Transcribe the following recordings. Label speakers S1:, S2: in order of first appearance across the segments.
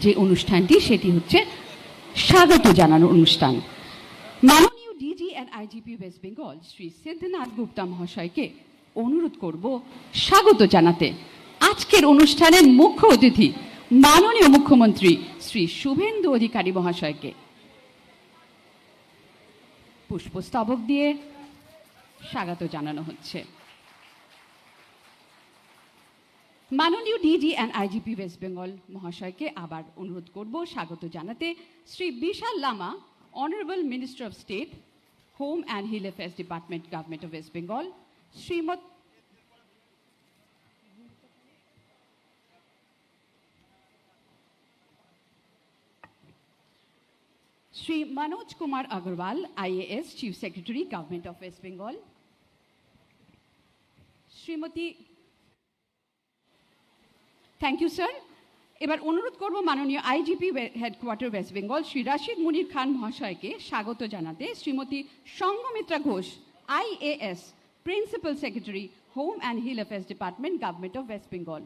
S1: যে অনুষ্ঠানটি সেটি হচ্ছে স্বাগত জানানোর অনুষ্ঠান। মাননীয় DG and IGP West Bengal Shri Siddhanath Gupta মহাশয়কে অনুরোধ করব স্বাগত জানাতে। আজকের অনুষ্ঠানের মুখ্য অতিথি মাননীয় মুখ্যমন্ত্রী শ্রী শুভেন্দু অধিকারী মহাশয়কে পুষ্পস্তবক দিয়ে স্বাগত জানানো হচ্ছে। মাননীয় DG and IGP West Bengal মহাশয়কে আবার অনুরোধ করব স্বাগত জানাতে। Shri Bishal Lama, honourable minister of state, home and hill affairs department, government of West Bengal, Shri Manoj Kumar Agarwal, IAS, chief secretary, government of West Bengal, Shrimati, thank you sir. এবার অনুরোধ করব মাননীয় IGP headquarter West Bengal Shri Rashid Munir Khan মহাশয়কে স্বাগত জানাতে। Shrimati Sanghamitra Ghosh, IAS, principal secretary, home and hill affairs department, government of West Bengal.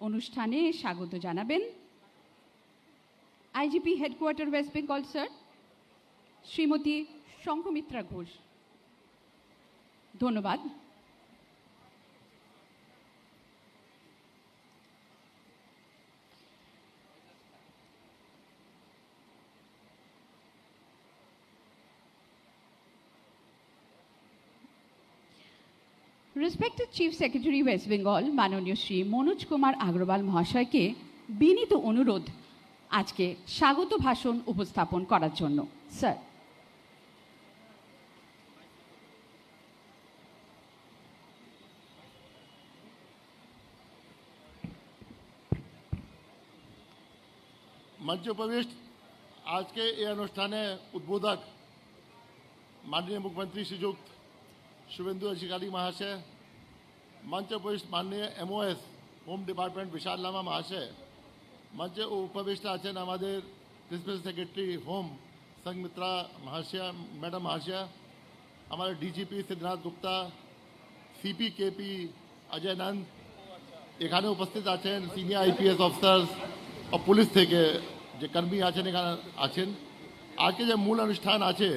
S1: অনুষ্ঠানে স্বাগত জানাবেন IGP headquarter West Bengal sir Shrimati Sanghamitra Ghosh. ধন্যবাদ। Respected chief secretary West Bengal মাননীয় শ্রী মনোজ কুমার আগরওয়াল মহাশয়কে বিনীত অনুরোধ আজকে স্বাগত ভাষণ উপস্থাপন করার জন্য। স্যার।
S2: मंच उपविष्ट आज के ये अनुष्ठाने उद्बोधक माननीय मुख्यमंत्री श्रीयुक्त शुभेंदु अधिकारी महाशय, मंच उपविष्ट माननीय MOS होम डिपार्टमेंट विशाल लामा महाशय, मंच उपविष्ट आছেন আমাদের प्रिंसिपल सेक्रेटरी होम संगमित्रा महाशय मैडम महाशय, हमारे DGP Siddhnath Gupta, CP KP Ajay नंद, এখানে উপস্থিত আছেন সিনিয়র IPS অফিসার্স ও পুলিশ থেকে যে কর্মী আছেন এখানে আছেন। আজকে যে মূল অনুষ্ঠান আছে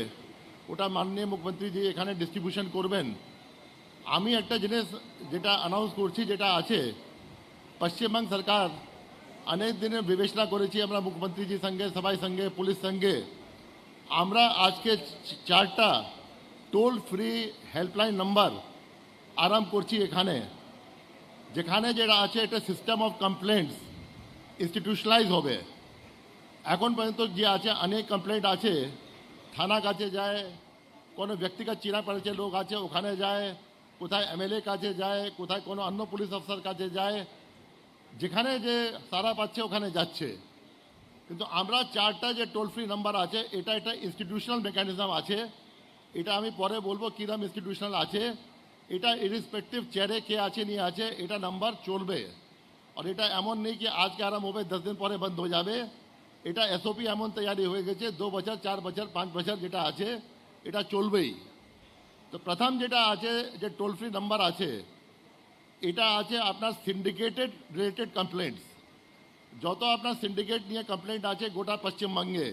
S2: ওটা মাননীয় মুখ্যমন্ত্রীজি এখানে ডিস্ট্রিবিউশন করবেন। আমি একটা জিনিস যেটা অ্যানাউন্স করছি, যেটা আছে পশ্চিমবঙ্গ সরকার অনেক দিনে বিবেচনা করেছি আমরা মুখ্যমন্ত্রীজির সঙ্গে, সবাই সঙ্গে, পুলিশ সঙ্গে, আমরা আজকে 4টা টোল ফ্রি হেল্পলাইন নাম্বার আরম্ভ করছি এখানে, যেখানে যেটা আছে এটা সিস্টেম অফ কমপ্লেন্টস ইনস্টিটিউশনালাইজ হবে। এখন পর্যন্ত যে আছে অনেক কমপ্লেন্ট আছে, থানা কাছে যায়, কোনো ব্যক্তিগত চিনা পরিচয় লোক আছে ওখানে যায়, কোথায় MLA কাছে যায়, কোথায় কোনো অন্য পুলিশ অফিসার কাছে যায়, যেখানে যে সারা পাচ্ছে ওখানে যাচ্ছে। কিন্তু আমরা 4টা যে টোল ফ্রি নাম্বার আছে এটা একটা ইনস্টিটিউশনাল মেকানিজম আছে। এটা আমি পরে বলবো কিরম ইনস্টিটিউশনাল আছে। এটা ইরিসপেক্টিভ চেয়ারে কে আছে নিয়ে আছে এটা নাম্বার চলবে। আর এটা এমন নেই কি আজকে আরাম হবে 10 দিন পরে বন্ধ হয়ে যাবে। এটা SOP এমন তৈরি হয়ে গেছে 2 বছর, 4 বছর, 5 বছর যেটা আছে এটা চলবেই। তো প্রথম যেটা আছে যে টোল ফ্রি নাম্বার আছে এটা আছে আপনার সিন্ডিকেটেড রিলেটেড কমপ্লেন্টস। যত আপনার সিন্ডিকেট নিয়ে কমপ্লেন্ট আছে গোটা পশ্চিমবঙ্গে,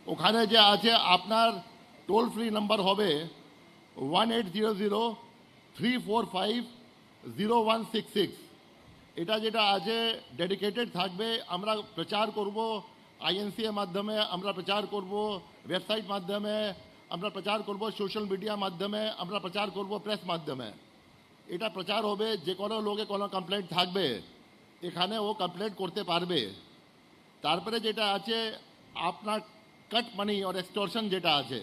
S2: ওখানে যে আছে আপনার টোল ফ্রি নাম্বার হবে 1800-345-0166। এটা যেটা আছে ডেডিকেটেড থাকবে। আমরা প্রচার করব INC এর মাধ্যমে, আমরা প্রচার করব ওয়েবসাইট মাধ্যমে, আমরা প্রচার করব সোশ্যাল মিডিয়া মাধ্যমে, আমরা প্রচার করব প্রেস মাধ্যমে। এটা প্রচার হবে, যে কোনো লোকে কোনো কমপ্লেন্ট থাকবে এখানে ও কমপ্লেন্ট করতে পারবে। তারপরে যেটা আছে আপনার কট মানি और एक्सटॉर्शन যেটা আছে,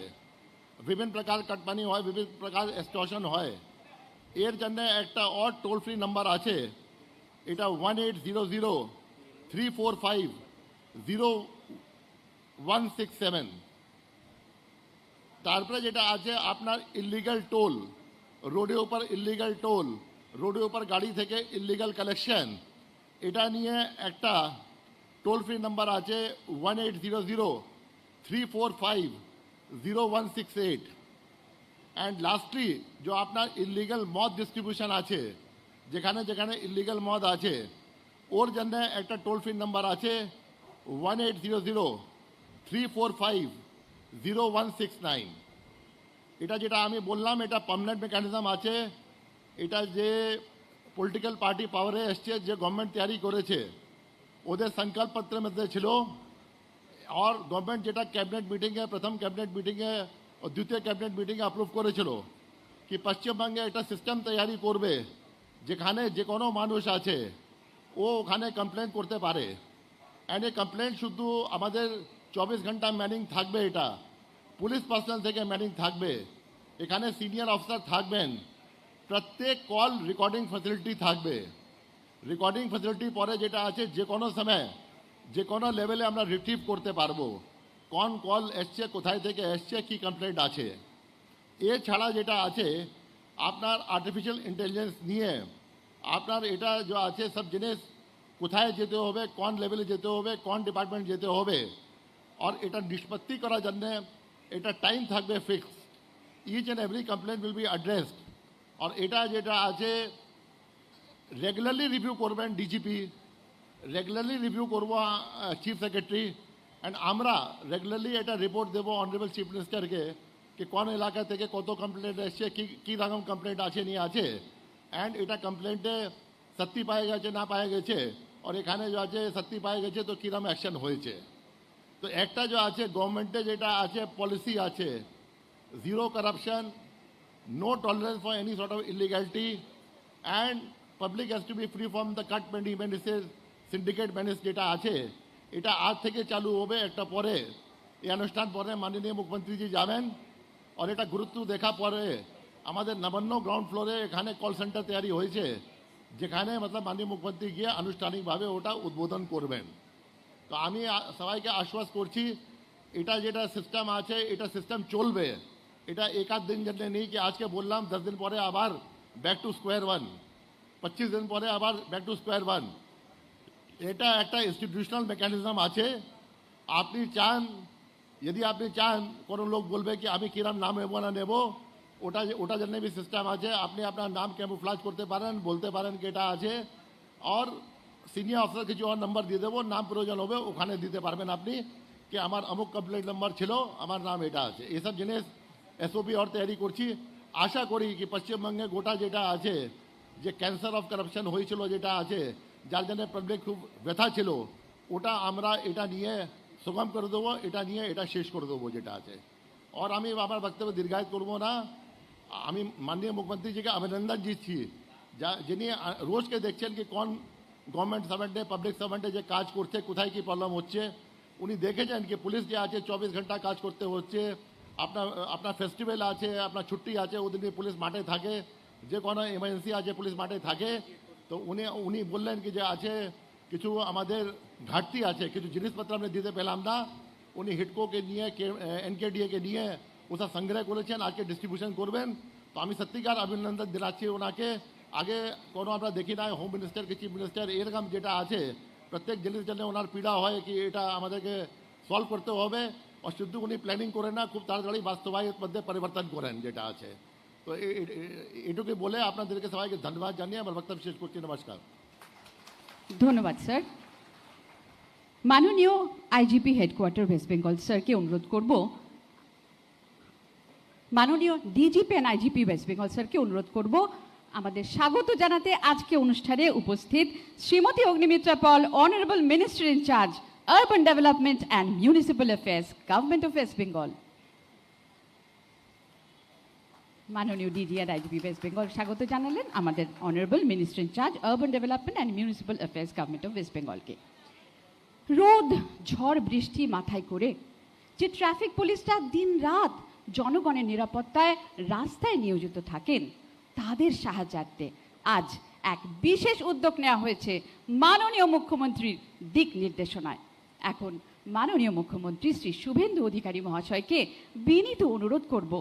S2: বিভিন্ন প্রকার কট মানি হয়, বিভিন্ন প্রকার एक्सटॉर्शन হয়। এর জন্য একটা और টোল ফ্রি নাম্বার আছে, এটা 1800-345-0167। তারপরে যেটা আছে আপনার ইলিগাল টোল, রোডের উপর ইলিগাল টোল, রোডের উপর গাড়ি থেকে ইলিগাল কালেকশন, এটা নিয়ে একটা টোল ফ্রি নাম্বার আছে 1800-345 0168 অ্যান্ড লাস্টলি যে আপনার ইলিগাল মদ ডিস্ট্রিবিউশন আছে, যেখানে যেখানে ইলিগাল মদ আছে ওর জন্য একটা টোল ফ্রি নাম্বার আছে 1800-345-0169। এটা যেটা আমি বললাম এটা পার্মানেন্ট মেকানিজম আছে। এটা যে পলিটিক্যাল পার্টি পাওয়ারে এসছে, যে গভর্নমেন্ট তৈরি করেছে, ওদের সংকল্প পত্রের মধ্যে ছিল। আর গভর্নমেন্ট যেটা ক্যাবিনেট মিটিংয়ে, প্রথম ক্যাবিনেট মিটিংয়ে ও দ্বিতীয় ক্যাবিনেট মিটিংয়ে অ্যাপ্রুভ করেছিল কি পশ্চিমবঙ্গে একটা সিস্টেম তৈরি করবে যেখানে যে কোনো মানুষ আছে ও ওখানে কমপ্লেন করতে পারে। অ্যান্ড এই কমপ্লেন শুধু আমাদের 24 ঘন্টা ম্যানিং থাকবে, এটা পুলিশ পার্সোনাল থেকে ম্যানিং থাকবে, এখানে সিনিয়র অফিসার থাকবেন, প্রত্যেক কল রেকর্ডিং ফ্যাসিলিটি থাকবে। রেকর্ডিং ফ্যাসিলিটি পরে যেটা আছে যে কোনো সময় যে কোনো লেভেলে আমরা রিট্রিভ করতে পারবো কোন কল এসছে, কোথায় থেকে এসছে, কি কমপ্লেন্ট আছে। এছাড়া যেটা আছে আপনার আর্টিফিশিয়াল ইন্টেলিজেন্স নিয়ে আপনার এটা যে আছে সব জিনিস কোথায় যেতে হবে, কোন লেভেলে যেতে হবে, কোন ডিপার্টমেন্ট যেতে হবে, আর এটা নিষ্পত্তি করার জন্য এটা টাইম থাকবে fix. Each and every complaint will be addressed. আর এটা যেটা আছে রেগুলারলি রিভিউ করবেন ডিজিপি, রেগুলারলি রিভিউ করবো চিফ সেক্রেটারি, অ্যান্ড আমরা রেগুলারলি এটা রিপোর্ট দেবো অনারেবল চিফ মিনিস্টারকে कि কোন এলাকা থেকে কত কমপ্লেন্ট এসছে, কী রকম কমপ্লেন্ট আছে নিয়ে আছে, অ্যান্ড এটা কমপ্লেন্টে সত্যি পাওয়া গেছে না পাওয়া গেছে, আর এখানে যে আছে সত্যি পাওয়া গেছে তো কীরকম অ্যাকশন হয়েছে। তো একটা যে আছে গভর্নমেন্টে যেটা আছে পলিসি আছে zero corruption, no tolerance for any sort of illegality, and public has to be free from the cut menaces, syndicate menace যেটা আছে এটা আজ থেকে চালু হবে। একটা পরে এই অনুষ্ঠান পরে মাননীয় মুখ্যমন্ত্রীজি যাবেন, আর এটা গুরুত্ব দেখা পরে আমাদের নবান্ন গ্রাউন্ড ফ্লোরে এখানে কল সেন্টার তৈরি হয়েছে, যেখানে মতলব মাননীয় মুখ্যমন্ত্রী গিয়ে আনুষ্ঠানিকভাবে ওটা উদ্বোধন করবেন। তো আমি সবাইকে আশ্বাস করছি এটা যেটা সিস্টেম আছে এটা সিস্টেম চলবে। এটা একাধ দিন জন্য নেই কি আজকে বললাম 10 দিন পরে আবার ব্যাক টু স্কোয়ার ওয়ান, 25 দিন পরে আবার ব্যাক টু স্কোয়ার ওয়ান। এটা একটা ইনস্টিটিউশনাল মেকানিজম আছে। আপনি চান, যদি আপনি চান কোনো লোক বলবে কি আমি কিরম নাম নেবো না নেবো, ওটা জন্য भी সিস্টেম আছে। আপনি আপনার নাম ক্যামুফ্লাজ করতে পারেন, বলতে পারেন কি এটা আছে, আর সিনিয়র অফিসার কিছু আর নাম্বার দিয়ে দেবো, নাম প্রয়োজন হবে ওখানে দিতে পারবেন আপনি কি আমার অমুক কমপ্লেন্ট নাম্বার ছিল, আমার নাম এটা আছে। এসব জিনিস এসওপি আর তৈরি করছি। আশা করি কি পশ্চিমবঙ্গে গোটা যেটা আছে যে ক্যান্সার অফ কারাপশন হয়েছিল যেটা আছে, যার জন্য পাবলিক খুব ব্যথা ছিল, ওটা আমরা এটা নিয়ে সুগম করে দেবো, এটা নিয়ে এটা শেষ করে দেবো যেটা আছে। আর আমি আমার বক্তব্য দীর্ঘায়িত করবো না। আমি মাননীয় মুখ্যমন্ত্রীজিকে অভিনন্দন দিচ্ছি, যিনি রোজকে দেখছেন কি কোন গভর্নমেন্ট সার্ভেন্টে, পাবলিক সার্ভেন্টে যে কাজ করছে, কোথায় কি প্রবলেম হচ্ছে। উনি দেখেছেন কি পুলিশ যে আছে 24 ঘন্টা কাজ করতে হচ্ছে, আপনার ফেস্টিভ্যাল আছে, আপনার ছুটি আছে, ওদিন পুলিশ মাঠে থাকে, যে কোনো এমার্জেন্সি আছে পুলিশ মাঠে থাকে। তো উনি বললেন কি যে আছে কিছু আমাদের ঘাটতি আছে, কিছু জিনিসপত্র আমরা দিতে পেলাম না। উনি হিডকোকে নিয়ে এনকেডিএকে নিয়ে ওসব সংগ্রহ করেছেন, আজকে ডিস্ট্রিবিউশন করবেন। তো আমি সত্যিকার অভিনন্দন জানাচ্ছি ওনাকে। আগে কোনো আমরা দেখি না হোম মিনিস্টার কি চিফ মিনিস্টার এরকম যেটা আছে প্রত্যেক জিনিস জন্য ওনার পীড়া হয় কি এটা আমাদেরকে সলভ করতে হবে, আর শুধু উনি প্ল্যানিং করেন না, খুব তাড়াতাড়ি বাস্তবায়িত মধ্যে পরিবর্তন করেন যেটা আছে। তো এটুকুই বলে আপনাদেরকে সবাইকে ধন্যবাদ জানিয়ে আমার বক্তব্য শেষ করছি। নমস্কার।
S1: ধন্যবাদ স্যার। মাননীয় আইজিপি হেডকোয়ার্টার ওয়েস্ট বেঙ্গল স্যারকে অনুরোধ করব, মাননীয় DGP and IGP West Bengal স্যারকে অনুরোধ করব আমাদের স্বাগত জানাতে আজকে অনুষ্ঠানে উপস্থিত Shrimati Agnimitra Paul, honourable minister in charge urban development and municipal affairs, government of West Bengal. মাননীয় DG and IGP West Bengal স্বাগত জানালেন আমাদের honourable minister in charge urban development and municipal affairs, government of West বেঙ্গলকে। রোদ, ঝড়, বৃষ্টি মাথায় করে যে ট্রাফিক পুলিশটা দিনরাত জনগণের নিরাপত্তায় রাস্তায় নিয়োজিত থাকেন, তাদের সাহায্যার্থে আজ এক বিশেষ উদ্যোগ নেওয়া হয়েছে মাননীয় মুখ্যমন্ত্রীর দিক নির্দেশনায়। এখন মাননীয় মুখ্যমন্ত্রী শ্রী শুভেন্দু অধিকারী মহাশয়কে বিনীত অনুরোধ করব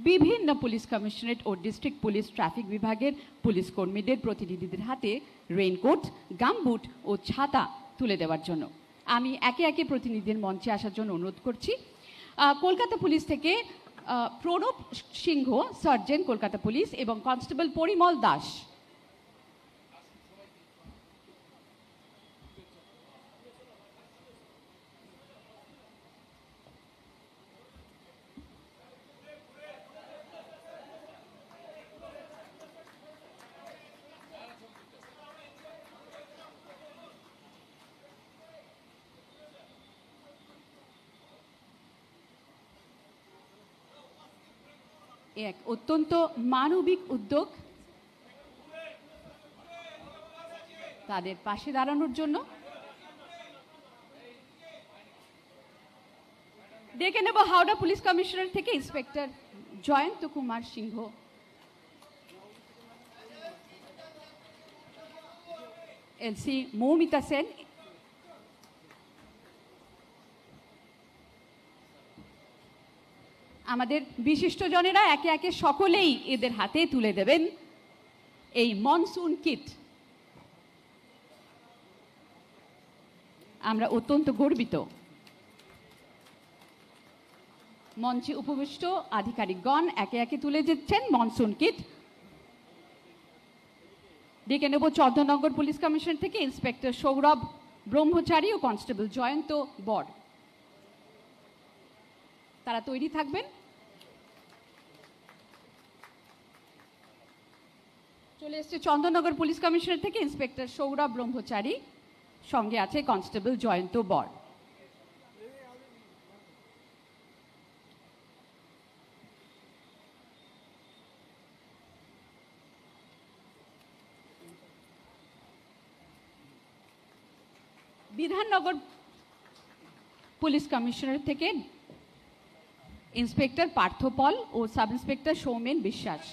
S1: বিভিন্ন পুলিশ কমিশনারেট ও ডিস্ট্রিক্ট পুলিশ ট্রাফিক বিভাগের পুলিশ কর্মীদের প্রতিনিধিদের হাতে রেইনকোট, গামবুট ও ছাতা তুলে দেওয়ার জন্য। আমি একে একে প্রতিনিধিদের মঞ্চে আসার জন্য অনুরোধ করছি। কলকাতা পুলিশ থেকে প্রণব সিংহ সার্জেন্ট কলকাতা পুলিশ এবং কনস্টেবল পরিমল দাস। এক অত্যন্ত মানবিক উদ্যোগ, তাদের পাশে দাঁড়ানোর জন্য ডেকে নেব হাওড়া পুলিশ কমিশনার থেকে ইন্সপেক্টর জয়ন্ত কুমার সিংহ। এলসি মৌমিতা সেন, আমাদের বিশিষ্টজনেরা একে একে সকলেই এদের হাতে তুলে দেবেন এই মনসুন কিট। আমরা অত্যন্ত গর্বিত। মঞ্চে উপবিষ্ট আধিকারিকগণ একে একে তুলে দিচ্ছেন মনসুন কিট। ডেকে নেব চন্দ্রনগর পুলিশ কমিশন থেকে ইন্সপেক্টর সৌরভ ব্রহ্মচারী ও কনস্টেবল জয়ন্ত বর। তারা তৈরি থাকবেন। চলে এসছে চন্দ্রনগর পুলিশ কমিশনার থেকে ইন্সপেক্টর সৌরভ ব্রহ্মচারী, সঙ্গে আছে কনস্টেবল জয়ন্ত বর। বিধাননগর পুলিশ কমিশনার থেকে ইন্সপেক্টর পার্থ পল ও সাব ইন্সপেক্টর সৌমেন বিশ্বাস।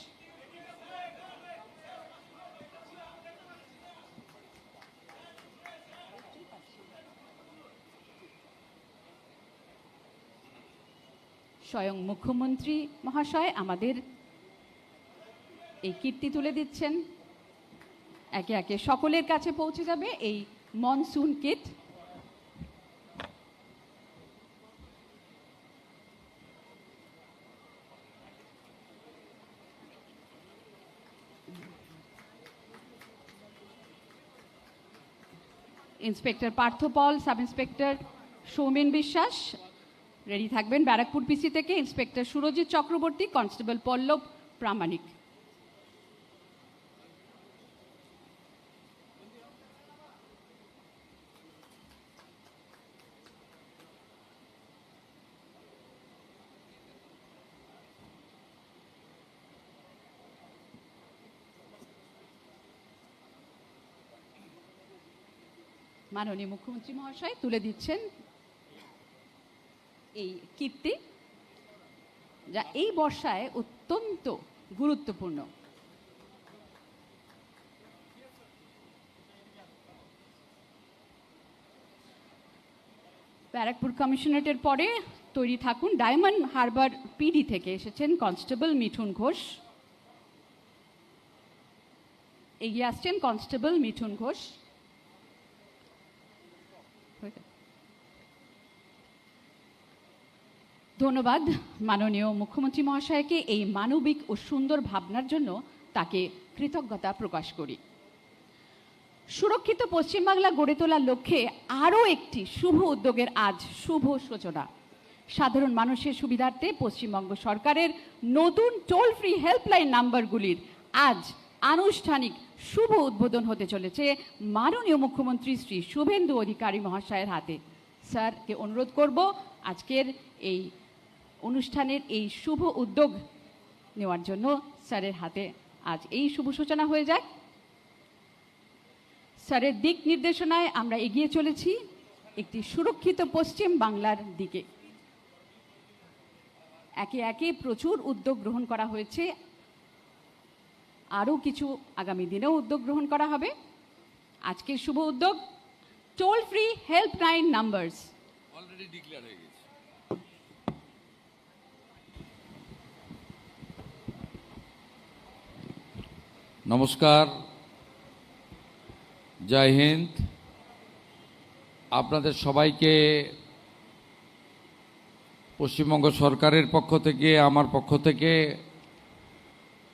S1: স্বয়ং মুখ্যমন্ত্রী মহাশয় আমাদের এই কীর্তি তুলে দিচ্ছেন। একে একে সকলের কাছে পৌঁছে যাবে এই মনসুন কিট। ইন্সপেক্টর পার্থ পল, সাব ইন্সপেক্টর সৌমেন বিশ্বাস রেডি থাকবেন। ব্যারাকপুর পিসি থেকে ইন্সপেক্টর সুরজিৎ চক্রবর্তী, কনস্টেবল পল্লব প্রামাণিক। মাননীয় মুখ্যমন্ত্রী মহাশয় তুলে দিচ্ছেন এই কীর্তি, যা এই বর্ষায় অত্যন্ত গুরুত্বপূর্ণ। ব্যারাকপুর কমিশনারেটের পরে তৈরি থাকুন। ডায়মন্ড হারবার পিডি থেকে এসেছেন কনস্টেবল মিঠুন ঘোষ। এগিয়ে আসছেন কনস্টেবল মিঠুন ঘোষ। ধন্যবাদ মাননীয় মুখ্যমন্ত্রী মহাশয়কে এই মানবিক ও সুন্দর ভাবনার জন্য তাকে কৃতজ্ঞতা প্রকাশ করি। সুরক্ষিত পশ্চিমবাংলা গড়ে তোলার লক্ষ্যে আরও একটি শুভ উদ্যোগের আজ শুভ সূচনা। সাধারণ মানুষের সুবিধার্থে পশ্চিমবঙ্গ সরকারের নতুন টোল ফ্রি হেল্পলাইন নাম্বারগুলির আজ আনুষ্ঠানিক শুভ উদ্বোধন হতে চলেছে মাননীয় মুখ্যমন্ত্রী শ্রী শুভেন্দু অধিকারী মহাশয়ের হাতে। স্যারকে অনুরোধ করব আজকের এই অনুষ্ঠানের এই শুভ উদ্যোগ নেওয়ার জন্য। স্যারের হাতে আজ এই শুভ সূচনা হয়ে যাক। স্যারের দিক নির্দেশনায় আমরা এগিয়ে চলেছি একটি সুরক্ষিত পশ্চিম বাংলার দিকে। একে একে প্রচুর উদ্যোগ গ্রহণ করা হয়েছে, আরও কিছু আগামী দিনেও উদ্যোগ গ্রহণ করা হবে। আজকের শুভ উদ্যোগ toll free helpline numbers
S3: already declare হয়ে গেছে। নমস্কার, জয় হিন্দ। আপনাদের সবাইকে পশ্চিমবঙ্গ সরকারের পক্ষ থেকে আমার পক্ষ থেকে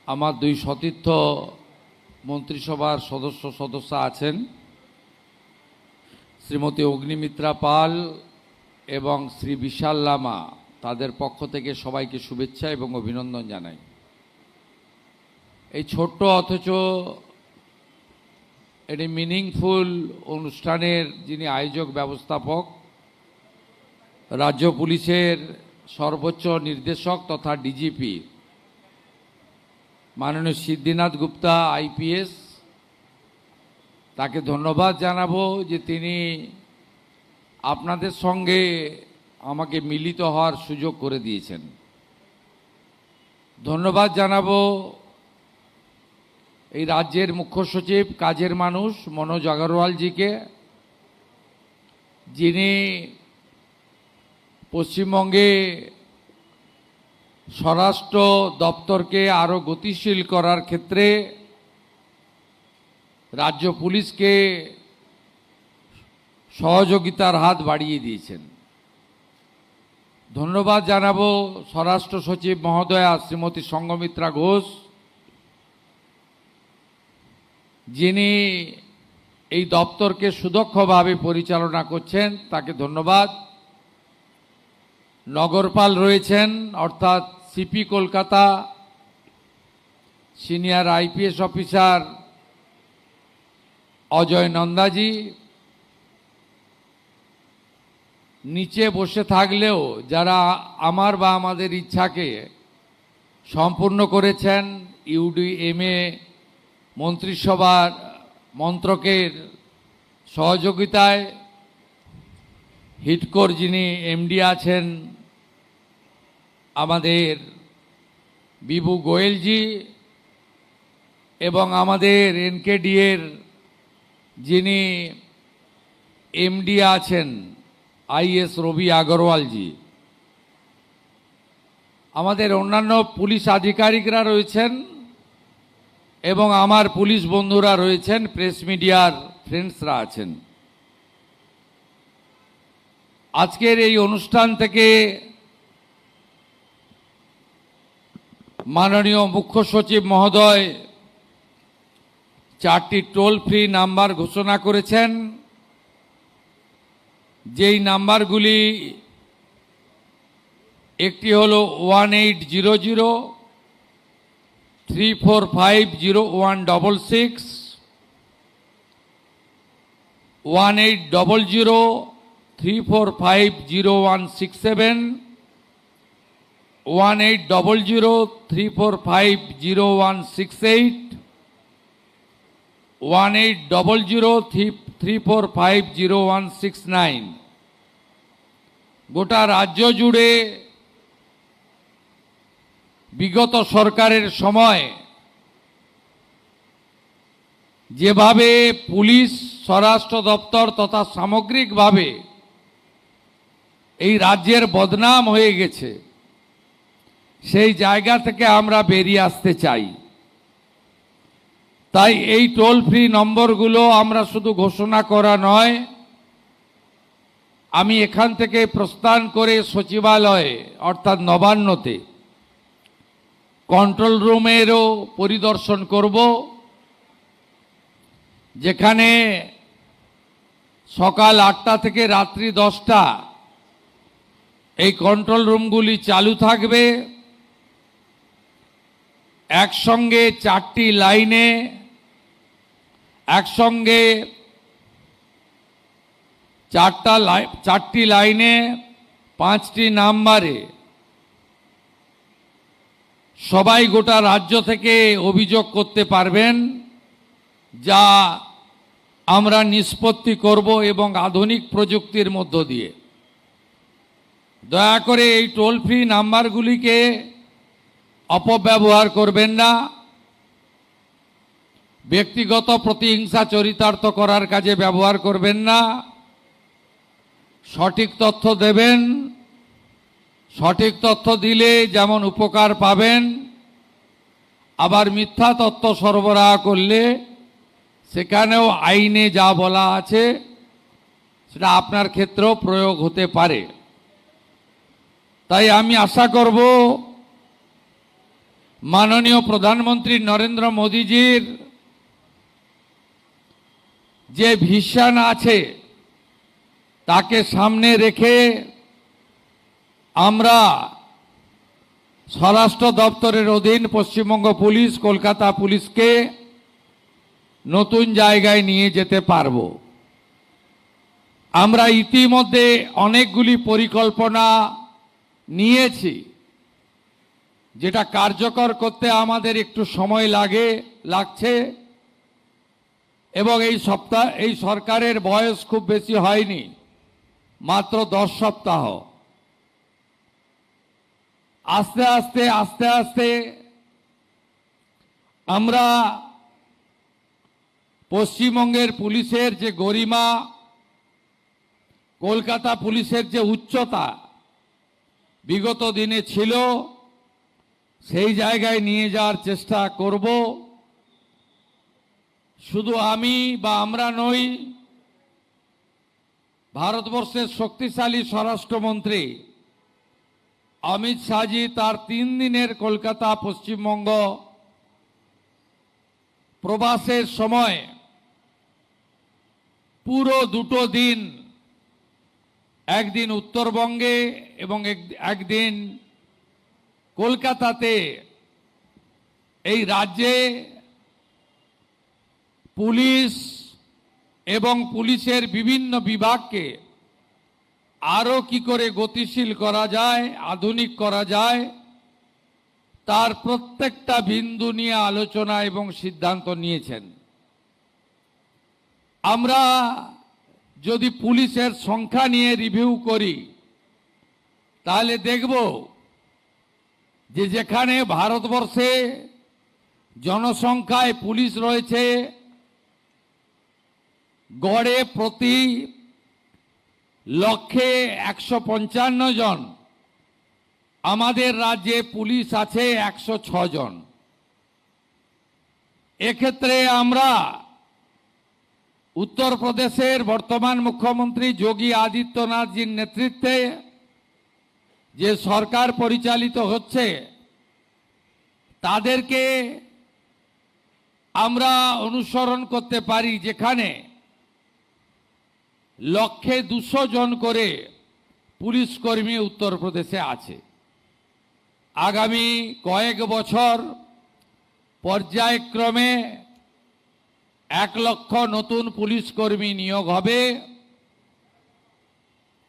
S3: আমার দুই সতীর্থ মন্ত্রিসভার সদস্য আছেন, শ্রীমতী অগ্নিমিত্রা পাল এবং শ্রী বিশাল লামা, তাদের পক্ষ থেকে সবাইকে শুভেচ্ছা এবং অভিনন্দন জানাই। এই ছোট্ট অথচ এটি মিনিংফুল অনুষ্ঠানের যিনি আয়োজক ব্যবস্থাপক, রাজ্য পুলিশের সর্বোচ্চ নির্দেশক তথা ডিজিপি মাননীয় সিদ্ধিনাথ গুপ্তা আইপিএস, তাকে ধন্যবাদ জানাবো যে তিনি আপনাদের সঙ্গে আমাকে মিলিত হওয়ার সুযোগ করে দিয়েছেন। ধন্যবাদ জানাবো এই রাজ্যের মুখ্য সচিব কাজের মানুষ মনোজ আগরওয়ালজিকে, যিনি পশ্চিমবঙ্গে স্বরাষ্ট্র দপ্তরকে আরও গতিশীল করার ক্ষেত্রে রাজ্য পুলিশকে সহযোগিতার হাত বাড়িয়ে দিয়েছেন। ধন্যবাদ জানাবো স্বরাষ্ট্র সচিব মহোদয়া শ্রীমতী সঙ্গমিত্রা ঘোষ, যিনি এই দপ্তরকে সুদক্ষভাবে পরিচালনা করছেন, তাকে ধন্যবাদ। নগরপাল রয়েছেন অর্থাৎ CP Kolkata senior IPS officer Ajay Nandaji, নিচে বসে থাকলেও যারা আমার বা আমাদের ইচ্ছাকে সম্পূর্ণ করেছেন ইউডিএমএ মন্ত্রিসভার মন্ত্রকের সহযোগিতায়, হিটকোর যিনি এমডি আছেন আমাদের বিভু গোয়েলজি, এবং আমাদের এনকেডিএর যিনি এমডি আছেন আইএস রবি আগরওয়ালজি, আমাদের অন্যান্য পুলিশ আধিকারিকরা রয়েছেন এবং আমার পুলিশ বন্ধুরা রয়েছেন, প্রেস মিডিয়ার ফ্রেন্ডসরা আছেন। আজকের এই অনুষ্ঠান থেকে মাননীয় মুখ্য সচিব মহোদয় 4টি টোল ফ্রি নাম্বার ঘোষণা করেছেন, যেই নাম্বারগুলি একটি হলো 1800 3450166, 1800 3450167, 1800 3450168, 1800 3450169। গোটা রাজ্য জুড়ে বিগত সরকারের সময় যেভাবে পুলিশ, স্বরাষ্ট্র দপ্তর তথা সামগ্রিকভাবে এই রাজ্যের বদনাম হয়ে গেছে, সেই জায়গা থেকে আমরা বেরিয়ে আসতে চাই। তাই এই টোল ফ্রি নম্বরগুলো আমরা শুধু ঘোষণা করা নয়, আমি এখান থেকে প্রস্থান করে সচিবালয়ে অর্থাৎ নবান্নতে কন্ট্রোল রুমেরও পরিদর্শন করব, যেখানে সকাল 8টা থেকে রাত্রি 10টা এই কন্ট্রোল রুমগুলি চালু থাকবে। একসঙ্গে 4টি লাইনে, একসঙ্গে 4টি লাইনে 5টি নাম্বারে সবাই গোটা রাজ্য থেকে অভিযোগ করতে পারবেন, যা আমরা নিষ্পত্তি করব এবং আধুনিক প্রযুক্তির মধ্য দিয়ে। দয়া করে এই টোল ফ্রি নাম্বারগুলিকে অপব্যবহার করবেন না, ব্যক্তিগত প্রতিহিংসা চরিতার্থ করার কাজে ব্যবহার করবেন না। সঠিক তথ্য দেবেন, সঠিক তথ্য দিলে যেমন উপকার পাবেন, আবার মিথ্যা তথ্য সরবরাহ করলে সেখানেও আইনে যা বলা আছে সেটা আপনার ক্ষেত্রেও প্রয়োগ হতে পারে। তাই আমি আশা করব মাননীয় প্রধানমন্ত্রী নরেন্দ্র মোদীজির যে ভিশন আছে তাকে সামনে রেখে আমরা স্বরাষ্ট্র দপ্তরের অধীন পশ্চিমবঙ্গ পুলিশ কলকাতা পুলিশকে নতুন জায়গায় নিয়ে যেতে পারব। আমরা ইতিমধ্যে অনেকগুলি পরিকল্পনা নিয়েছি, যেটা কার্যকর করতে আমাদের একটু সময় লাগছে এবং এই সরকারের বয়স খুব বেশি হয়নি, মাত্র 10 সপ্তাহ। আস্তে আস্তে আমরা পশ্চিমবঙ্গের পুলিশের যে গরিমা, কলকাতা পুলিশের যে উচ্চতা বিগত দিনে ছিল, সেই জায়গায় নিয়ে যাওয়ার চেষ্টা করব। শুধু আমি বা আমরা নই, ভারতবর্ষের শক্তিশালী স্বরাষ্ট্রমন্ত্রী অমিত শাহজি তার 3 দিনের কলকাতা পশ্চিমবঙ্গ প্রবাসের সময় পুরো 2 দিন, একদিন উত্তরবঙ্গে এবং একদিন কলকাতাতে এই রাজ্যে পুলিশ এবং পুলিশের বিভিন্ন বিভাগকে আরো কি করে গতিশীল করা যায়, আধুনিক করা যায়, তার প্রত্যেকটা বিন্দু নিয়ে আলোচনা এবং সিদ্ধান্ত নিয়েছেন। আমরা যদি পুলিশের সংখ্যা নিয়ে রিভিউ করি তাহলে দেখব যে যেখানে ভারতবর্ষে জনসংখ্যায় পুলিশ রয়েছে গড়ে প্রতি লক্ষে 155 জন, আমাদের রাজ্যে পুলিশ আছে 106 জন। এক্ষেত্রে আমরা উত্তরপ্রদেশের বর্তমান মুখ্যমন্ত্রী যোগী আদিত্যনাথজির নেতৃত্বে যে সরকার পরিচালিত হচ্ছে, তাদেরকে আমরা অনুসরণ করতে পারি, যেখানে লক্ষে 200 জন করে পুলিশ কর্মী উত্তরপ্রদেশে আছে। আগামী কয়েক বছর পর্যায়ক্রমে 1 লক্ষ নতুন পুলিশ কর্মী নিয়োগ হবে।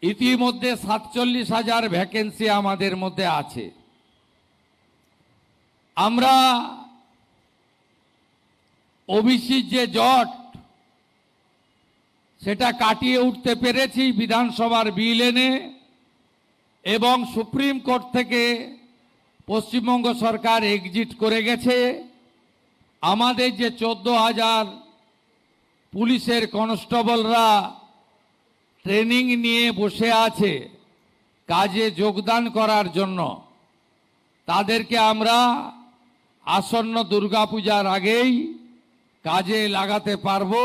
S3: ইতিমধ্যে 47,000 ভ্যাকেন্সি আমাদের মধ্যে আছে। আমরা ওবিসি যে জট, সেটা কাটিয়ে উঠতে পেরেছি বিধানসভার বিল এনে, এবং সুপ্রিম কোর্ট থেকে পশ্চিমবঙ্গ সরকার এক্সিট করে গেছে। আমাদের যে 14,000 পুলিশের কনস্টেবলরা ট্রেনিং নিয়ে বসে আছে কাজে যোগদান করার জন্য, তাদেরকে আমরা আসন্ন দুর্গাপূজার আগেই কাজে লাগাতে পারবো,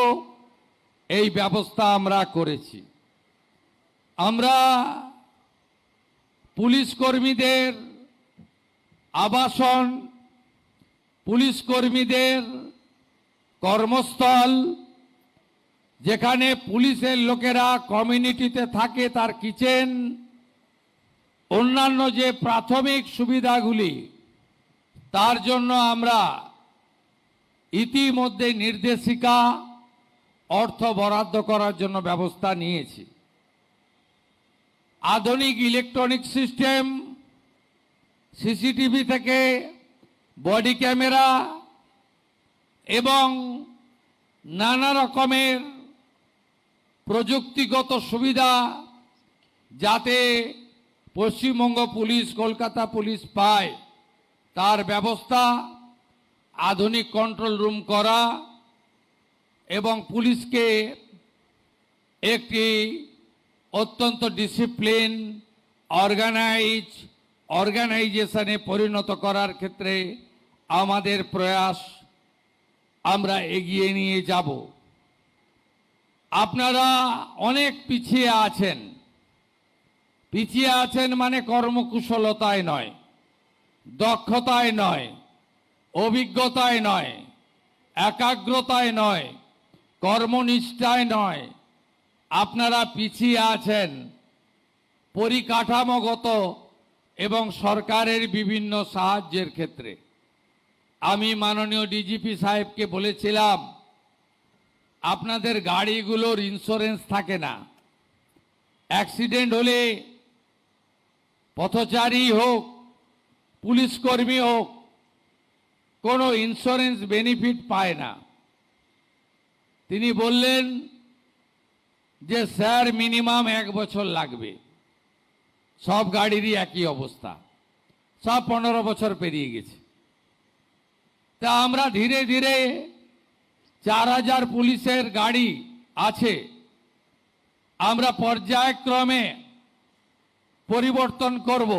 S3: এই ব্যবস্থা আমরা করেছি। আমরা পুলিশ কর্মীদের আবাসন, পুলিশ কর্মীদের কর্মস্থল, যেখানে পুলিশের লোকেরা কমিউনিটিতে থাকে তার কিচেন, অন্যান্য যে প্রাথমিক সুবিধাগুলি, তার জন্য আমরা ইতিমধ্যে নির্দেশিকা অর্থ বরাদ্দ করার জন্য ব্যবস্থা নিয়েছি। আধুনিক ইলেকট্রনিক সিস্টেম, সিসিটিভি থেকে বডি ক্যামেরা এবং নানা রকমের প্রযুক্তিগত সুবিধা যাতে পশ্চিমবঙ্গ পুলিশ কলকাতা পুলিশ পায়, তার ব্যবস্থা, আধুনিক কন্ট্রোল রুম করা এবং পুলিশকে একটি অত্যন্ত ডিসিপ্লিন অর্গানাইজেশনে পরিণত করার ক্ষেত্রে আমাদের প্রয়াস আমরা এগিয়ে নিয়ে যাব। আপনারা অনেক পিছিয়ে আছেন, পিছিয়ে আছেন মানে কর্মকুশলতায় নয়, দক্ষতায় নয়, অভিজ্ঞতায় নয়, একাগ্রতায় নয়, কর্মনিষ্ঠায় নয়। আপনারা পিছিয়ে আছেন পরিকাঠামোগত এবং সরকারের বিভিন্ন সাহায্যের ক্ষেত্রে। আমি মাননীয় ডিজিপি সাহেবকে বলেছিলাম, আপনাদের গাড়িগুলোর ইন্স্যুরেন্স থাকে না। অ্যাক্সিডেন্ট হলে পথচারী হোক, পুলিশ কর্মী হোক, কোনো ইন্স্যুরেন্স বেনিফিট পায় না। তিনি বললেন যে স্যার মিনিমাম 1 বছর লাগবে। সব গাড়িরই একই অবস্থা, সব 15 বছর পেরিয়ে গেছে। তা আমরা ধীরে ধীরে 4000 পুলিশের গাড়ি আছে, আমরা পর্যায়ক্রমে পরিবর্তন করব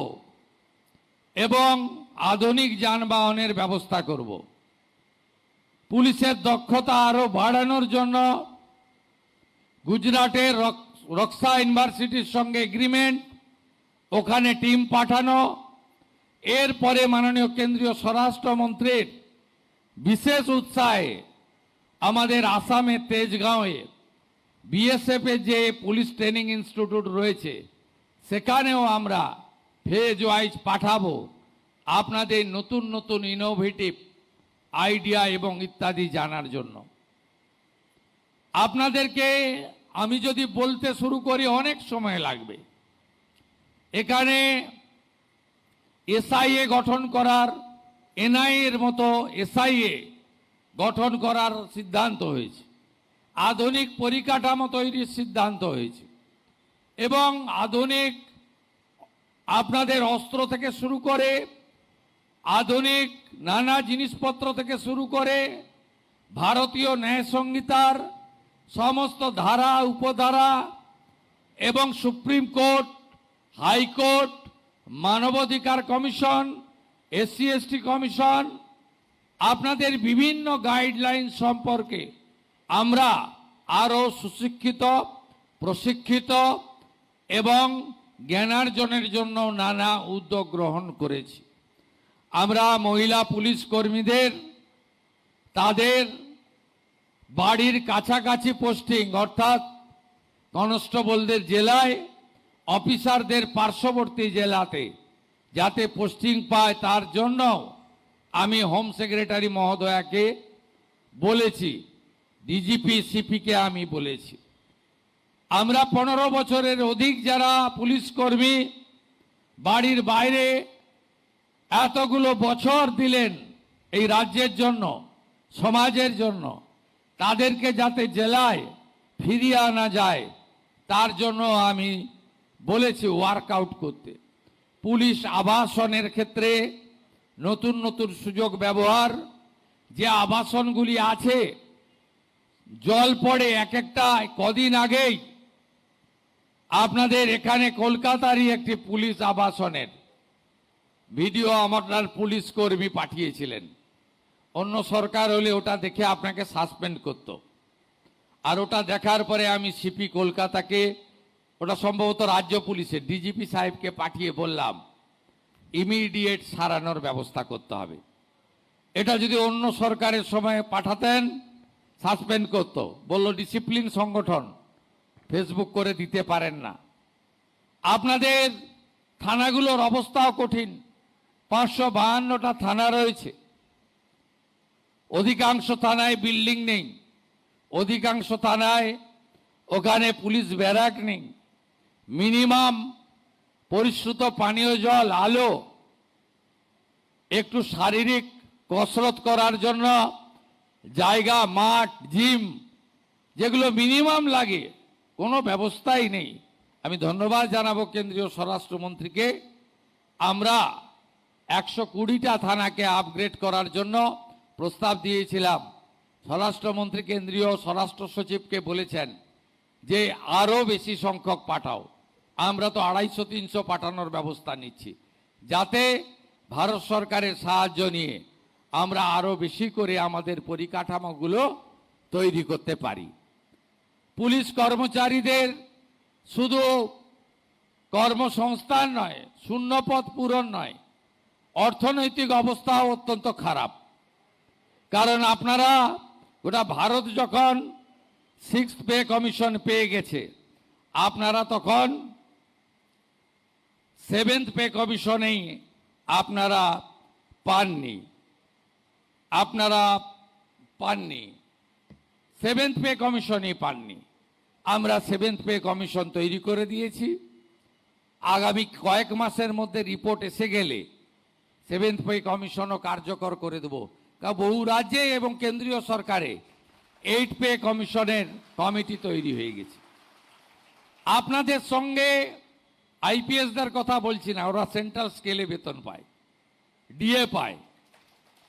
S3: এবং আধুনিক যানবাহনের ব্যবস্থা করব। পুলিশের দক্ষতা আরো বাড়ানোর জন্য গুজরাটের রক্সা ইউনিভার্সিটির সঙ্গে এগ্রিমেন্ট, ওখানে টিম পাঠানো। এরপরে মাননীয় কেন্দ্রীয় স্বরাষ্ট্রমন্ত্রীর বিশেষ উৎসাহে আমাদের আসামের তেজগাঁওয়ে বিএসএফ এর যে পুলিশ ট্রেনিং ইনস্টিটিউট রয়েছে, সেখানেও আমরা ফেজ ওয়াইজ পাঠাবো আপনাদের নতুন নতুন ইনোভেটিভ আইডিয়া এবং ইত্যাদি জানার জন্য। আপনাদেরকে আমি যদি বলতে শুরু করি অনেক সময় লাগবে। এখানে এসআইএ গঠন করার, এনআইএ এর মতো এসআইএ গঠন করার সিদ্ধান্ত হয়েছে, আধুনিক পরিকাঠামো তৈরির সিদ্ধান্ত হয়েছে এবং আধুনিক আপনাদের অস্ত্র থেকে শুরু করে আধুনিক নানা জিনিসপত্র থেকে শুরু করে ভারতীয় ন্যায় সংহিতার সমস্ত ধারা, উপধারা এবং সুপ্রিম কোর্ট, হাইকোর্ট, মানবাধিকার কমিশন, এসসি এসটি কমিশন, আপনাদের বিভিন্ন গাইডলাইন সম্পর্কে আমরা আরও সুশিক্ষিত, প্রশিক্ষিত এবং জ্ঞানার্জনের জন্য নানা উদ্যোগ গ্রহণ করেছি। আমরা মহিলা পুলিশ কর্মীদের তাদের বাড়ির কাছাকাছি পোস্টিং, অর্থাৎ কনস্টেবলদের জেলায়, অফিসারদের পার্শ্ববর্তী জেলাতে যাতে পোস্টিং পায় তার জন্য আমি হোম সেক্রেটারি মহোদয়াকে বলেছি, ডিজিপি সিপিকে আমি বলেছি। আমরা 15 বছরের অধিক যারা পুলিশ কর্মী বাড়ির বাইরে এতগুলো বছর দিলেন এই রাজ্যের জন্য, সমাজের জন্য, তাদেরকে যাতে জেলায় ফিরিয়ে আনা যায় তার জন্য আমি বলেছি ওয়ার্কআউট করতে। পুলিশ আবাসনের ক্ষেত্রে নতুন নতুন সুযোগ ব্যবহার, যে আবাসনগুলি আছে জল পড়ে এক একটা। কদিন আগেই আপনাদের এখানে কলকাতারই একটি পুলিশ আবাসনের ভিডিও আমার পুলিশ কর্মী পাঠিয়েছিলেন। অন্য সরকার হলে ওটা দেখে আপনাকে সাসপেন্ড করত, আর ওটা দেখার পরে আমি সিপি কলকাতাকে, ওটা সম্ভবত রাজ্য পুলিশের ডিজিপি সাহেবকে পাঠিয়ে বললাম ইমিডিয়েট সারানোর ব্যবস্থা করতে হবে। এটা যদি অন্য সরকারের সময় পাঠাতেন সাসপেন্ড করত, বলল ডিসিপ্লিন সংগঠন, ফেসবুক করে দিতে পারেন না। আপনাদের থানাগুলোর অবস্থাও কঠিন। 552টা থানা রয়েছে, অধিকাংশ থানায় বিল্ডিং নেই, অধিকাংশ থানায় ওখানে পুলিশ ব্যারাক নেই, মিনিমাম পরিশ্রুত পানীয় জল, আলো, একটু শারীরিক কসরত করার জন্য জায়গা, মাঠ, জিম, যেগুলো মিনিমাম লাগে, কোনো ব্যবস্থাই নেই। আমি ধন্যবাদ জানাবো কেন্দ্রীয় স্বরাষ্ট্রমন্ত্রীকে। আমরা 120টা থানাকে আপগ্রেড করার জন্য প্রস্তাব দিয়েছিলাম। স্বরাষ্ট্রমন্ত্রী কেন্দ্রীয় স্বরাষ্ট্র সচিবকে বলেছেন যে আরও বেশি সংখ্যক পাঠাও। আমরা তো 250-300 পাঠানোর ব্যবস্থা নিচ্ছি, যাতে ভারত সরকারের সাহায্য নিয়ে আমরা আরও বেশি করে আমাদের পরিকাঠামোগুলো তৈরি করতে পারি। পুলিশ কর্মচারীদের শুধু কর্মসংস্থান নয়, শূন্যপদ পূরণ নয়, অর্থনৈতিক অবস্থাও অত্যন্ত খারাপ। কারণ আপনারা গোটা ভারত যখন 6th পে কমিশন পেয়ে গেছে, আপনারা তখন 7th পে কমিশনেই আপনারা পাননি। 7th পে কমিশনই পাননি। আমরা 7th পে কমিশন তৈরি করে দিয়েছি। আগামী কয়েক মাসের মধ্যে রিপোর্ট এসে গেলে 7th পে কমিশনও কার্যকর করে দেব। কারণ বহু রাজ্যে এবং কেন্দ্রীয় সরকারে 8th পে কমিশনের কমিটি তৈরি হয়ে গেছে। আপনাদের সঙ্গে আইপিএসদের কথা বলছি না, ওরা সেন্ট্রাল স্কেলে বেতন পায়, ডিএ পায়।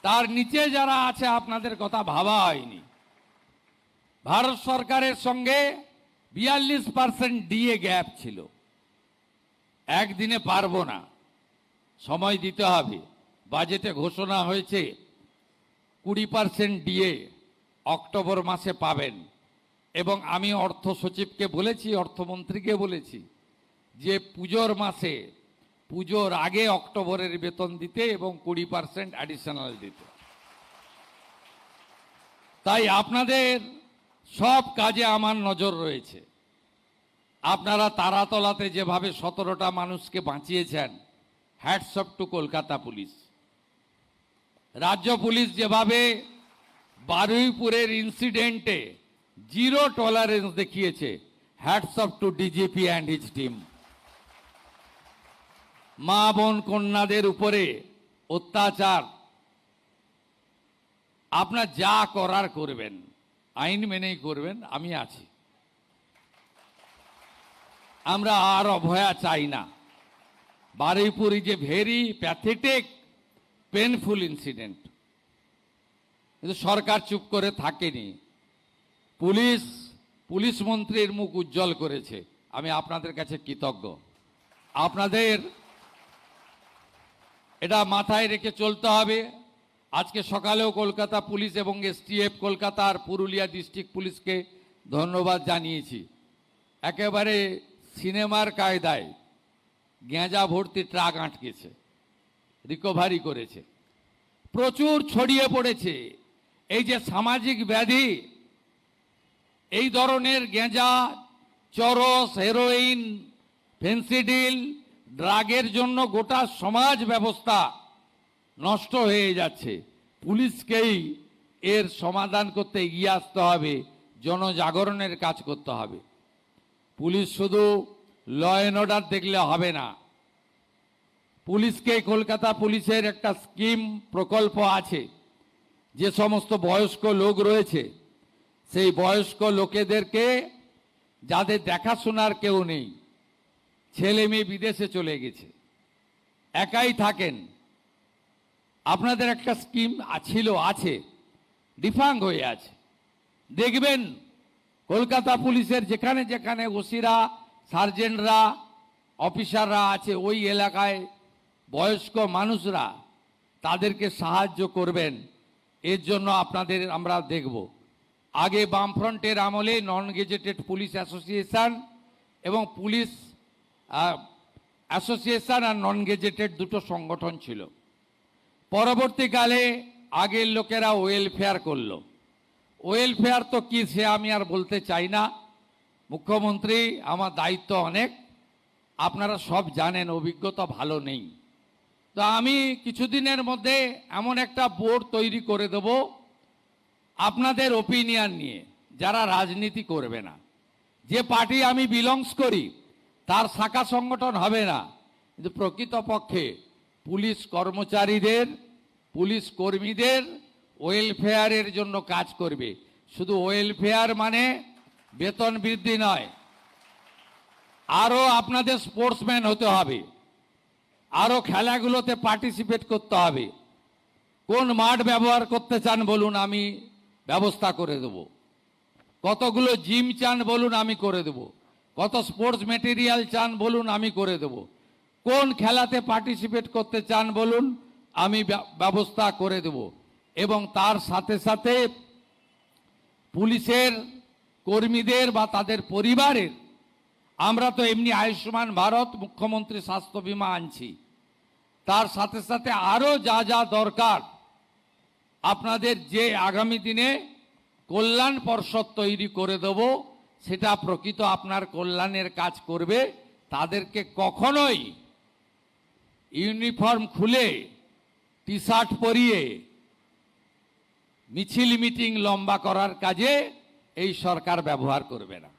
S3: তার নিচে যারা আছে আপনাদের কথা ভাবা হয়নি। ভারত সরকারের সঙ্গে 42% ডিএ গ্যাপ ছিল। একদিনে পারবো না, সময় দিতে হবে। বাজেটে ঘোষণা হয়েছে 20% ডিএ অক্টোবর মাসে পাবেন। এবং আমি অর্থ সচিবকে বলেছি, অর্থমন্ত্রীকে বলেছি যে পুজোর মাসে, পুজোর আগে অক্টোবরের বেতন দিতে এবং 20% অ্যাডিশনাল দিতে। তাই আপনাদের সব কাজে আমার নজর রয়েছে। আপনারা তারাতলাতে যেভাবে 17টা মানুষকে বাঁচিয়েছেন, hats off to Kolkata police. রাজ্য পুলিশ যেভাবে বারুইপুরের ইনসিডেন্টে 0 টলারেন্স দেখিয়েছে, hats off to DGP and his team. মা বোন কন্যাদের উপরে অত্যাচার, আপনার যা করার করবেন, আইন মেনেই করবেন, আমি আছি। আমরা আর অভয়া চাই না। Baruipur is a very pathetic painful incident. কিন্তু সরকার চুপ করে থাকেনি। পুলিশ মন্ত্রীর মুখ উজ্জ্বল করেছে। আমি আপনাদের কাছে কৃতজ্ঞ। আপনাদের এটা মাথায় রেখে চলতে হবে। আজকে সকালেও কলকাতা পুলিশ এবং এসটিএফ কলকাতা আর পুরুলিয়া ডিস্ট্রিক্ট পুলিশকে ধন্যবাদ জানিয়েছি। একেবারে সিনেমার কায়দায় গেঁজা ভর্তি ট্রাক আটকেছে, রিকভারি করেছে। প্রচুর ছড়িয়ে পড়েছে এই যে সামাজিক ব্যাধি, এই ধরনের গেঁজা, চরস, হেরোইন, ফেন্সিডিল, ড্রাগের জন্য গোটা সমাজ ব্যবস্থা নষ্ট হয়ে যাচ্ছে। পুলিশকেই এর সমাধান করতে এগিয়ে আসতে হবে, জনজাগরণের কাজ করতে হবে। পুলিশ শুধু ল অ্যান্ড অর্ডার দেখলে হবে না। পুলিশকে, কলকাতা পুলিশের একটা স্কিম প্রকল্প আছে। যে সমস্ত বয়স্ক লোক রয়েছে, সেই বয়স্ক লোকেদেরকে, যাদের দেখাশোনার কেউ নেই, ছেলে মেয়ে বিদেশে চলে গেছে, একাই থাকেন, আপনাদের একটা স্কিম আছে, ডিফাঙ্গ হয়ে আছে। দেখবেন কলকাতা পুলিশের যেখানে যেখানে ওসিরা, সার্জেন্টরা, অফিসাররা আছে, ওই এলাকায় বয়স্ক মানুষরা, তাদেরকে সাহায্য করবেন। এর জন্য আপনাদের আমরা দেখব। আগে বামফ্রন্টের আমলে নন গেজেটেড পুলিশ অ্যাসোসিয়েশন এবং পুলিশ অ্যাসোসিয়েশন আর নন গেজেটেড দুটো সংগঠন ছিল। পরবর্তীকালে আগের লোকেরা ওয়েলফেয়ার করলো। ওয়েলফেয়ার তো কি সে আমি আর বলতে চাই না। মুখ্যমন্ত্রী, আমার দায়িত্ব অনেক, আপনারা সব জানেন, অভিজ্ঞতা ভালো নেই। তো আমি কিছুদিনের মধ্যে এমন একটা বোর্ড তৈরি করে দেব আপনাদের ওপিনিয়ন নিয়ে, যারা রাজনীতি করবে না। যে পার্টি আমি বিলংস করি তার শাখা সংগঠন হবে না, কিন্তু প্রকৃতপক্ষে পুলিশ কর্মচারীদের, পুলিশ কর্মীদের ওয়েলফেয়ারের জন্য কাজ করবে। শুধু ওয়েলফেয়ার মানে বেতন বৃদ্ধি নয়, আরও আপনাদের স্পোর্টসম্যান হতে হবে, আরও খেলাগুলোতে পার্টিসিপেট করতে হবে। কোন মাঠ ব্যবহার করতে চান বলুন, আমি ব্যবস্থা করে দেব। কতগুলো জিম চান বলুন, আমি করে দেব। কত স্পোর্টস মেটেরিয়াল চান বলুন, আমি করে দেব। কোন খেলাতে পার্টিসিপেট করতে চান বলুন, আমি ব্যবস্থা করে দেব। এবং তার সাথে সাথে পুলিশের কর্মীদের বা তাদের পরিবারের আমরা তো এমনি আয়ুষ্মান ভারত মুখ্যমন্ত্রী স্বাস্থ্য বীমা আনছি, তার সাথে সাথে আরও যা যা দরকার আপনাদের যে আগামী দিনে কল্যাণ পর্ষদ তৈরি করে দেব, সেটা প্রকৃত আপনার কল্যাণের কাজ করবে। তাদেরকে কখনোই ইউনিফর্ম খুলে টি শার্ট পরিয়ে মিছিল মিটিং লম্বা করার কাজে এই সরকার ব্যবহার করবে না।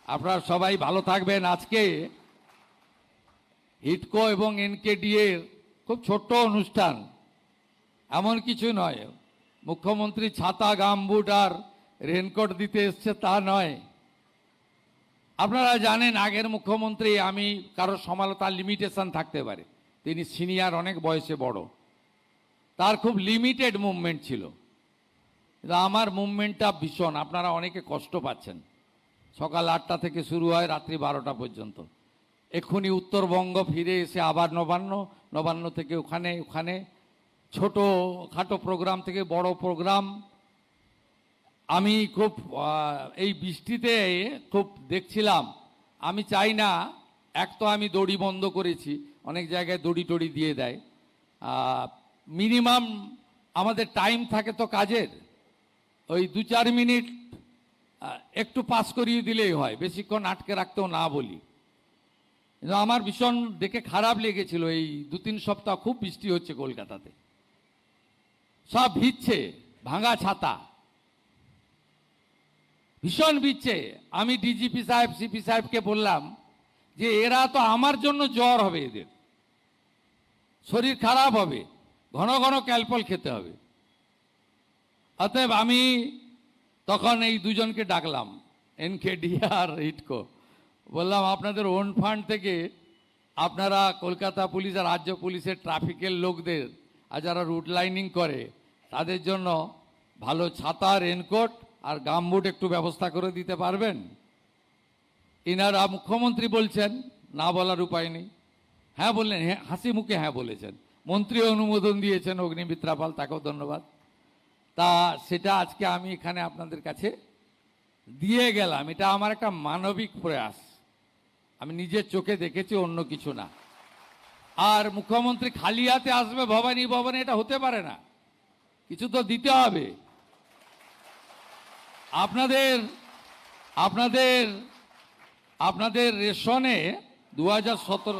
S3: আপনারা সবাই ভালো থাকবেন। আজকে হিডকো এবং এনকেডি এর খুব ছোট্ট অনুষ্ঠান, এমন কিছু নয়। মুখ্যমন্ত্রী ছাতা গামবুট আর রেনকোট দিতে এসছে তা নয়। আপনারা জানেন আগের মুখ্যমন্ত্রী, আমি কারো সমালোচনার লিমিটেশন থাকতে পারে, তিনি সিনিয়র, অনেক বয়সে বড়, তার খুব লিমিটেড মুভমেন্ট ছিল। কিন্তু আমার মুভমেন্টটা ভীষণ। আপনারা অনেকে কষ্ট পাচ্ছেন। সকাল 8টা থেকে শুরু হয় রাত্রি 12টা পর্যন্ত। এক্ষুনি উত্তরবঙ্গ ফিরে এসে আবার নবান্ন, নবান্ন থেকে ওখানে ওখানে ছোট খাটো প্রোগ্রাম থেকে বড় প্রোগ্রাম। আমি খুব এই বৃষ্টিতে খুব দেখছিলাম। আমি চাই না, এক তো আমি দড়ি বন্ধ করেছি, অনেক জায়গায় দড়ি টড়ি দিয়ে দেয়। মিনিমাম আমাদের টাইম থাকে তো কাজের, ওই 2-4 মিনিট একটু পাস করিয়ে দিলেই হয়, বেশিক্ষণ আটকে রাখতেও না বলি। কিন্তু আমার ভীষণ দেখে খারাপ লেগেছিল, এই 2-3 সপ্তাহ খুব বৃষ্টি হচ্ছে কলকাতাতে, সব ভিজছে, ভাঙা ছাতা, ভীষণ ভিজছে। আমি ডিজিপি সাহেব, সিপি সাহেবকে বললাম যে এরা তো আমার জন্য জ্বর হবে, এদের শরীর খারাপ হবে, ঘন ঘন ক্যালপল খেতে হবে। অতএব আমি তখন এই দুজনকে ডাকলাম, এনকেডি আর হিডকো, বললাম আপনাদের ওন ফান্ড থেকে আপনারা কলকাতা পুলিশ আর রাজ্য পুলিশের ট্রাফিকের লোকদের আর যারা রুট লাইনিং করে তাদের জন্য ভালো ছাতা, রেনকোট আর গামবুট একটু ব্যবস্থা করে দিতে পারবেন? ইনারা মুখ্যমন্ত্রী বলছেন, না বলার উপায় নেই। হ্যাঁ বললেন, হ্যাঁ, হাসি মুখে হ্যাঁ বলেছেন। মন্ত্রী অনুমোদন দিয়েছেন, অগ্নিমিত্রা পাল, তাকেও ধন্যবাদ। তা সেটা আজকে আমি এখানে আপনাদের কাছে দিয়ে গেলাম। এটা আমার একটা মানবিক প্রয়াস, আমি নিজের চোখে দেখেছি, অন্য কিছু না। আর মুখ্যমন্ত্রী খালি হাতে আসবে ভবানী ভবনে, এটা হতে পারে না, কিছু তো দিতে হবে। আপনাদের আপনাদের আপনাদের রেশনে 2017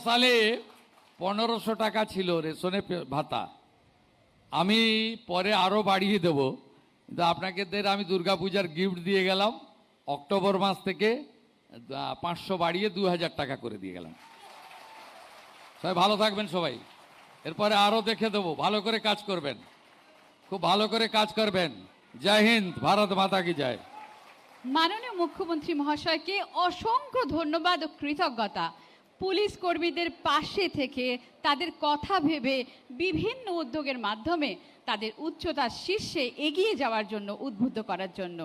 S3: সালে 1500 টাকা ছিল রেশনে ভাতা। আমি পরে আরও বাড়িয়ে দেব, কিন্তু আপনাদের আমি দুর্গাপূজার গিফট দিয়ে গেলাম, অক্টোবর মাস থেকে 500 বাড়িয়ে 2000 টাকা করে দিয়ে গেলাম। সবাই ভালো থাকবেন সবাই। এরপরে আরও দেখে দেবো, ভালো করে কাজ করবেন, খুব ভালো করে কাজ করবেন। জয় হিন্দ, ভারত মাতা কি জয়।
S1: মাননীয় মুখ্যমন্ত্রী মহাশয়কে অসংখ্য ধন্যবাদ ও কৃতজ্ঞতা। পুলিশ কর্মীদের পাশে থেকে তাদের কথা ভেবে বিভিন্ন উদ্যোগের মাধ্যমে তাদের উচ্চতার শীর্ষে এগিয়ে যাওয়ার জন্য, উদ্বুদ্ধ করার জন্য।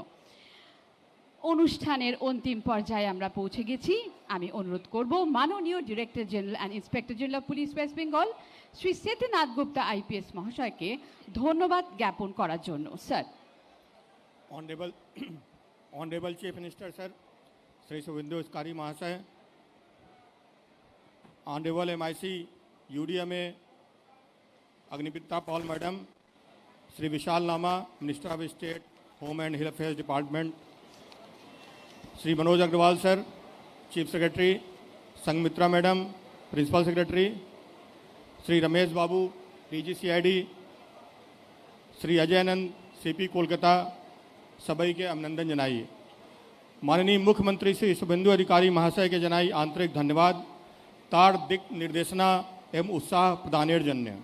S1: অনুষ্ঠানের অন্তিম পর্যায়ে আমরা পৌঁছে গেছি। আমি অনুরোধ করব মাননীয় director general and inspector general of police West Bengal Shri Setnath Gupta IPS মহাশয়কে ধন্যবাদ জ্ঞাপন করার জন্য। Sir.
S4: Honourable chief minister sir Shri Suvendu Adhikari महाशय, honourable MIC UDMA Agnimitra Paul madam, Shri Vishal Lama minister of state home and hill affairs department, Shri Manoj Agarwal sir chief secretary, Sanghamitra madam principal secretary, Shri Ramesh Babu DGCID, Shri Ajaynand CP Kolkata, सभी के अभिनंदन जनाइए। माननीय मुख्यमंत्री श्री शुभेंदु अधिकारी महाशय के जनाई आंतरिक धन्यवाद। तार दिक निर्देशना एवं उत्साह प्रदानेर जन्य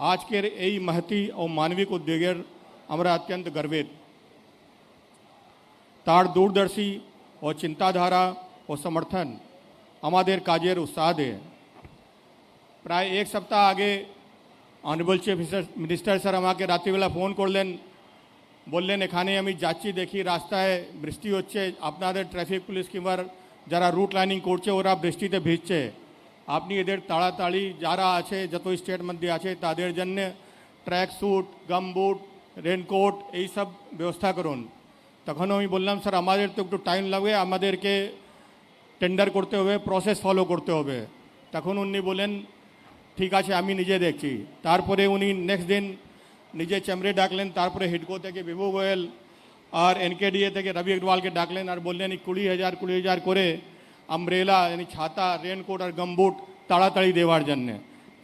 S4: आज के यही महती और मानविक उद्योगेर আমরা अत्यंत गर्वित। तार दूरदर्शी और चिंताधारा और समर्थन हमारे काजेर उत्साह दे। प्राय एक सप्ताह आगे ऑनरेबल चीफ मिनिस्टर सर हमारे रात्रि बेला फोन करलें, বললেন এখানে আমি যাচ্ছি, দেখি রাস্তায় বৃষ্টি হচ্ছে, আপনাদের ট্রাফিক পুলিশ কিংবা যারা রুট লাইনিং করছে ওরা বৃষ্টিতে ভিজছে, আপনি এদের তাড়াতাড়ি যারা আছে যত স্টেট মধ্যে আছে তাদের জন্য ট্র্যাক স্যুট, গামবুট রেনকোট এই সব ব্যবস্থা করুন। তখন আমি বললাম স্যার আমাদের তো একটু টাইম লাগবে, আমাদেরকে টেন্ডার করতে হবে, প্রসেস ফলো করতে হবে। তখন উনি বলেন ঠিক আছে আমি নিজে দেখছি। তারপরে উনি নেক্সট দিন নিজে চেম্বারে ডাকলেন, তারপরে হিডকো থেকে বিভু গোয়েল আর এনকেডিএ থেকে রবি अग्रवाल ডাকলেন আর বললেন 20,000 করে আমব্রেলা यानी ছাতা, রেনকোট আর গামবুট তাড়াতাড়ি দেওয়ার জন্য।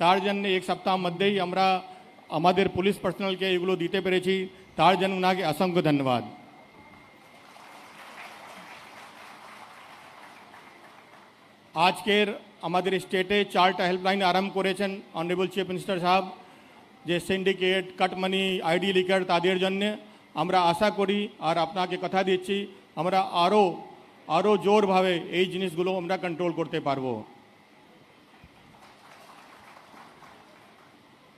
S4: তার জন্য এক সপ্তাহ মধ্যেই আমরা আমাদের পুলিশ পার্সোনালকে এগুলো দিতে পেরেছি। তার জন্য ওনাকে অসংখ্য ধন্যবাদ। আজকের আমাদের স্টেটে 4টা হেল্পলাইন আরম্ভ করেছেন অনারেবল চিফ মিনিস্টার সাহেব, যে সিন্ডিকেট, কাটমানি, আইডি লিকার তাদের জন্য। আমরা আশা করি আর আপনাকে কথা দিচ্ছি আমরা আরও জোরভাবে এই জিনিসগুলো আমরা কন্ট্রোল করতে পারবো।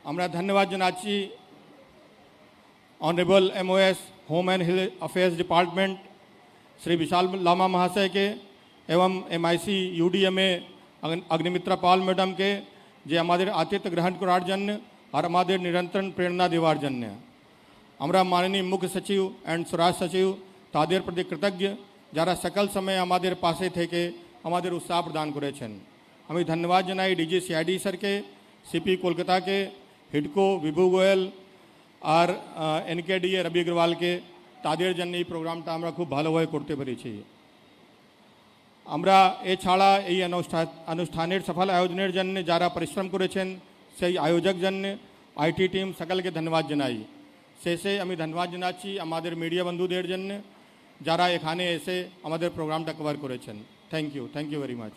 S4: আমরা ধন্যবাদ জানাচ্ছি honourable MOS home and affairs department Shri Vishal Lama महाशय के एवं MIC UDMA Agnimitra Paul madam के जे हमारे आतिथ्य ग्रहण करार जन्य और हमारे निरंतर प्रेरणा देवार जन्य। আমরা মাননীয় মুখ্য সচিব অ্যান্ড স্বরাষ্ট্র সচিব তাদের প্রতি কৃতজ্ঞ যারা সকল সময় আমাদের পাশে থেকে আমাদের উৎসাহ প্রদান করেছেন। আমি ধন্যবাদ জানাই ডিজি CID স্যারকে, CP কলকাতাকে, হিডকো বিভু গোয়েল আর NKDA রবি अग्रवालকে। তাদের জন্য এই প্রোগ্রামটা আমরা খুব ভালোভাবে করতে পেরেছি। আমরা এছাড়া এই অনুষ্ঠানের সফল আয়োজনের জন্য যারা পরিশ্রম করেছেন সেই আয়োজক জন্য IT টিম সকলকে ধন্যবাদ জানাই। শেষে আমি ধন্যবাদ জানাচ্ছি আমাদের মিডিয়া বন্ধুদের জন্য যারা এখানে এসে আমাদের প্রোগ্রামটা কভার করেছেন। Thank you very much.